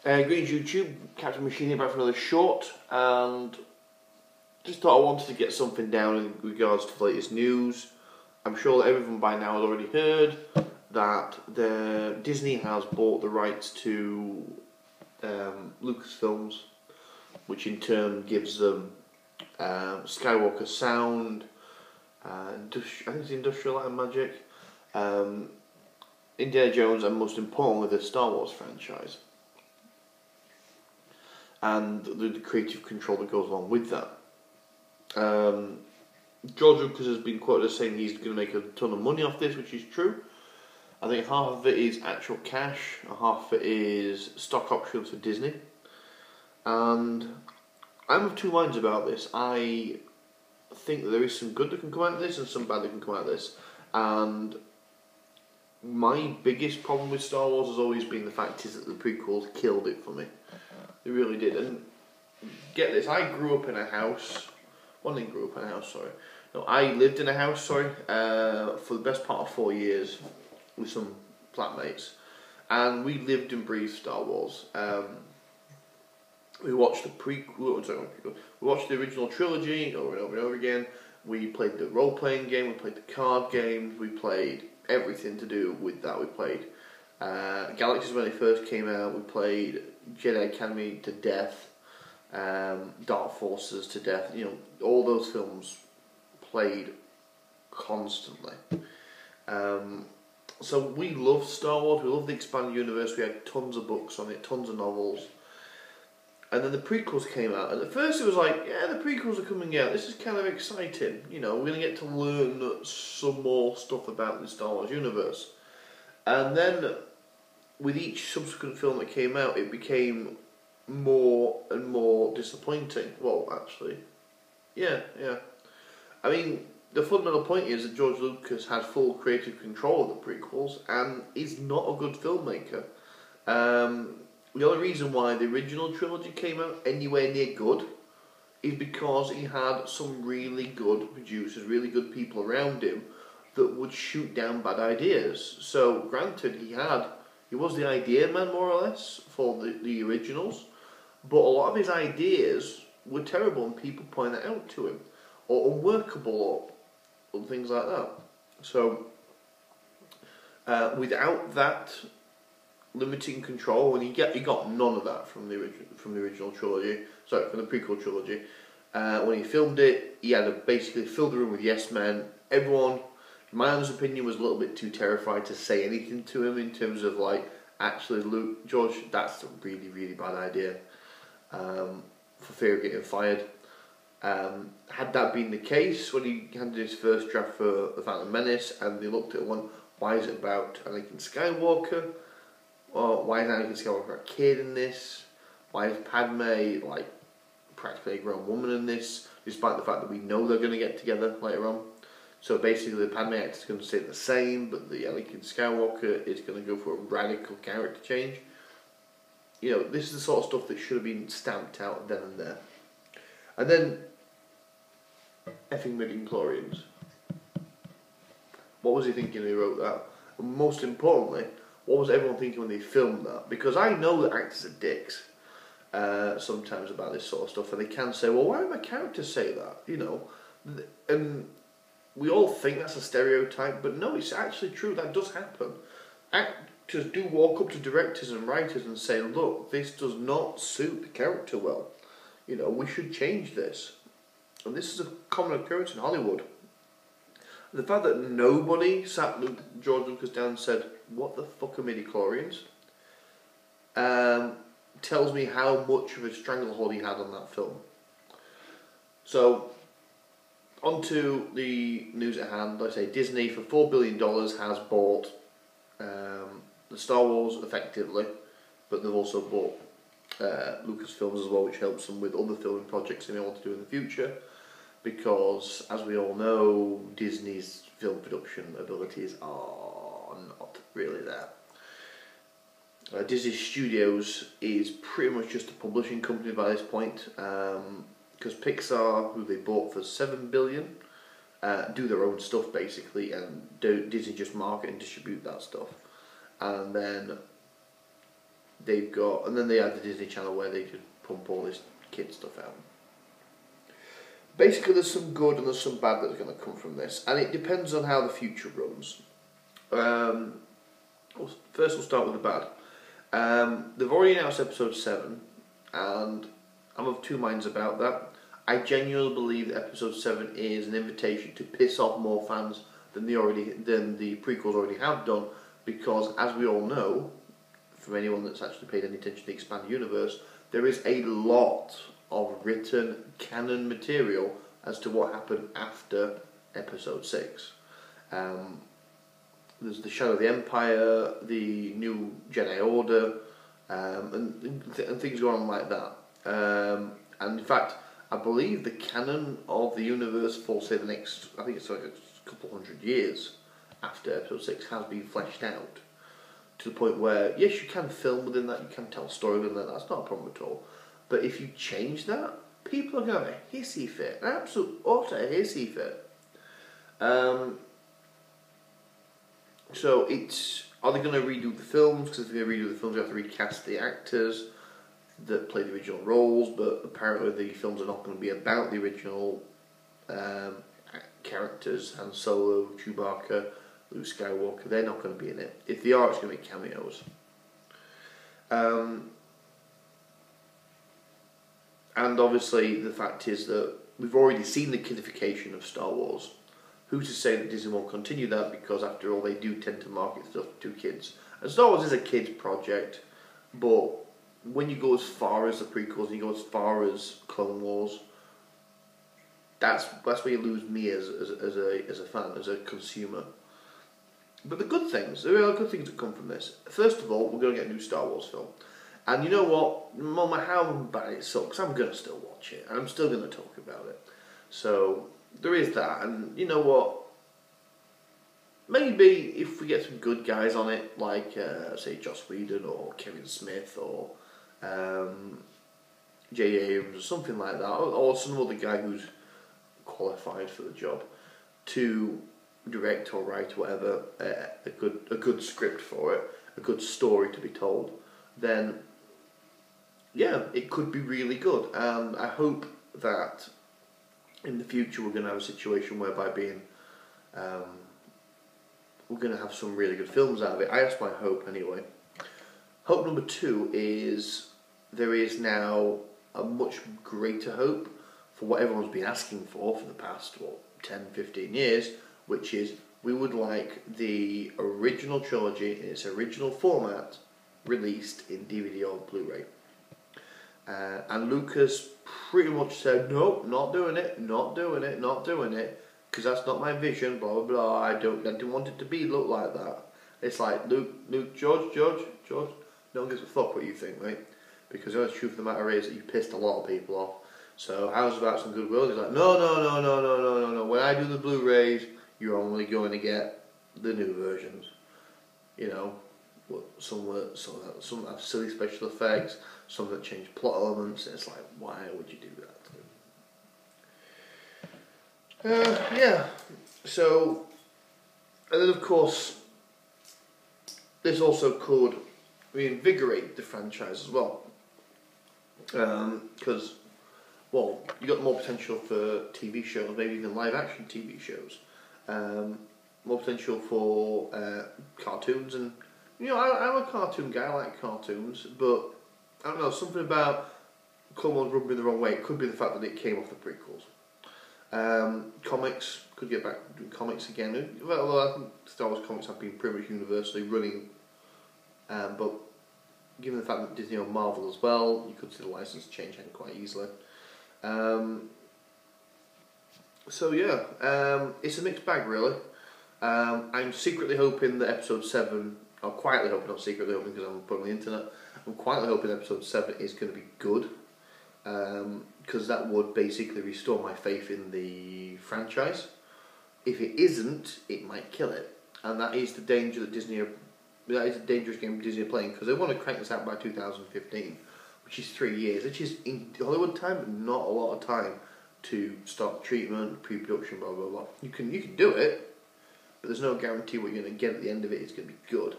Greetings YouTube, Captain Machine here back for another short, and just thought I wanted to get something down in regards to the latest news. I'm sure that everyone by now has already heard that Disney has bought the rights to Lucasfilms, which in turn gives them Skywalker Sound, I think it's Industrial Light and Magic, Indiana Jones, and most importantly the Star Wars franchise. And the creative control that goes along with that. George Lucas has been quoted as saying he's going to make a ton of money off this, which is true. I think half of it is actual cash, and half of it is stock options for Disney. And I'm of two minds about this. I think that there is some good that can come out of this and some bad that can come out of this. And my biggest problem with Star Wars has always been the fact is that the prequels killed it for me. They really did. And get this, I grew up in a house. Well, I didn't grow up in a house, sorry. No, I lived in a house, sorry, for the best part of 4 years with some flatmates. And we lived and breathed Star Wars. We watched the we watched the original trilogy over and over and over again. We played the role-playing game, we played the card game, we played everything to do with that. We played Galaxies when it first came out, we played Jedi Academy to death, Dark Forces to death. You know, all those films played constantly. So we loved Star Wars, we loved the expanded universe, we had tons of books on it, tons of novels. And then the prequels came out, and at first it was like, yeah, the prequels are coming out, this is kind of exciting. You know, we're going to get to learn some more stuff about the Star Wars universe. And then, with each subsequent film that came out, it became more and more disappointing. Well, actually, yeah. I mean, the fundamental point is that George Lucas had full creative control of the prequels and is not a good filmmaker. The only reason why the original trilogy came out anywhere near good is because he had some really good producers, really good people around him that would shoot down bad ideas. So, granted, he was the idea man, more or less, for the originals, but a lot of his ideas were terrible and people pointed it out to him, or unworkable, or things like that. So, without that limiting control, and he got none of that from the original trilogy, sorry, from the prequel trilogy. When he filmed it, he had to basically fill the room with yes men. Everyone, in my honest opinion, was a little bit too terrified to say anything to him in terms of like, actually, Luke, George, that's a really, really bad idea, for fear of getting fired. Had that been the case, when he handed his first draft for The Phantom Menace, and they looked at one, why is it about Anakin Skywalker? Or why is Anakin Skywalker a kid in this? Why is Padme like practically a grown woman in this, despite the fact that we know they're going to get together later on? So basically the Padme actor is going to stay the same, but the Anakin Skywalker is going to go for a radical character change. You know, this is the sort of stuff that should have been stamped out then and there. And then, effing midichlorians. What was he thinking when he wrote that? And most importantly, what was everyone thinking when they filmed that? Because I know that actors are dicks sometimes about this sort of stuff, and they can say, well, why would my character say that? You know, and we all think that's a stereotype, but no, it's actually true. That does happen. Actors do walk up to directors and writers and say, look, this does not suit the character well. You know, we should change this. And this is a common occurrence in Hollywood. The fact that nobody sat George Lucas down and said, what the fuck are midichlorians? Tells me how much of a stranglehold he had on that film. So, on to the news at hand. Like I say, Disney for $4 billion has bought the Star Wars effectively, but they've also bought Lucasfilms as well, which helps them with other filming projects they may want to do in the future. Because, as we all know, Disney's film production abilities are not really there. Disney Studios is pretty much just a publishing company by this point, because Pixar, who they bought for $7 billion, do their own stuff basically, and Disney just market and distribute that stuff. And then they've got, and then they have the Disney Channel where they can pump all this kid stuff out. Basically, there's some good and there's some bad that's going to come from this, and it depends on how the future runs. First, we'll start with the bad. They've already announced episode 7, and I'm of two minds about that. I genuinely believe that episode 7 is an invitation to piss off more fans than the prequels already have done, because as we all know, from anyone that's actually paid any attention to the expanded universe, there is a lot of written canon material as to what happened after episode 6. There's the Shadow of the Empire, the new Jedi Order, and things go on like that. And in fact, I believe the canon of the universe for, say, the next, I think it's like a couple hundred years after episode 6 has been fleshed out. To the point where, yes, you can film within that, you can tell a story within that, that's not a problem at all. But if you change that, people are going to have a hissy fit, an absolute utter hissy fit. So are they going to redo the films? Because if they're going to redo the films, you have to recast the actors that play the original roles, but apparently the films are not going to be about the original characters. Han Solo, Chewbacca, Luke Skywalker, they're not going to be in it. If they are, it's going to be cameos. And obviously the fact is that we've already seen the kidification of Star Wars. Who's to say that Disney won't continue that, because after all they do tend to market stuff to kids. And Star Wars is a kid's project, but when you go as far as the prequels and you go as far as Clone Wars, that's where you lose me as a fan, as a consumer. But there are good things that come from this. First of all, we're going to get a new Star Wars film. And you know what? No matter how bad it sucks, I'm going to still watch it. And I'm still going to talk about it. So, there is that. And you know what? Maybe if we get some good guys on it, like, say, Joss Whedon or Kevin Smith or J. Abrams or something like that, or some other guy who's qualified for the job to direct or write or whatever, a good script for it, a good story to be told, then yeah, it could be really good. And I hope that in the future we're going to have a situation whereby we're going to have some really good films out of it. That's my hope anyway. Hope number 2 is there is now a much greater hope for what everyone's been asking for the past 10, 15 years, which is we would like the original trilogy in its original format released in DVD or Blu-ray. And Lucas pretty much said, nope, not doing it, because that's not my vision, blah, blah, blah, I don't want it to look like that. It's like, Luke, George, no one gives a fuck what you think, mate, because the honest truth of the matter is that you pissed a lot of people off. So how's about some goodwill? He's like, no, when I do the Blu-rays, you're only going to get the new versions. You know, some have silly special effects, some that change plot elements, and it's like, why would you do that? Yeah, so, and then of course, this also could reinvigorate the franchise as well. Because, well, you got more potential for TV shows, maybe even live action TV shows. More potential for cartoons, and you know, I'm a cartoon guy, I like cartoons, but I don't know, something about Clone Wars rubbed me the wrong way. It could be the fact that it came off the prequels. Comics, could get back to comics again. Well, I think Star Wars comics have been pretty much universally running, but given the fact that Disney own Marvel as well, you could see the license change quite easily. So yeah, it's a mixed bag really. I'm secretly hoping that episode 7, or quietly hoping, not secretly hoping because I'm putting on the internet, I'm quietly hoping episode 7 is going to be good, because that would basically restore my faith in the franchise. If it isn't, it might kill it, and that is the danger that that is a dangerous game Disney are playing, because they want to crank this out by 2015, which is 3 years, which is in Hollywood time, but not a lot of time to start treatment, pre-production, blah blah blah. You can do it, but there's no guarantee what you're going to get at the end of it is going to be good.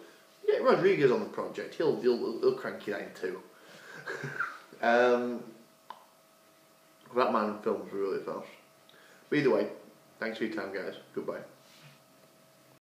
Get Rodriguez on the project. He'll crank it out in two. That man films really fast. But either way, thanks for your time, guys. Goodbye.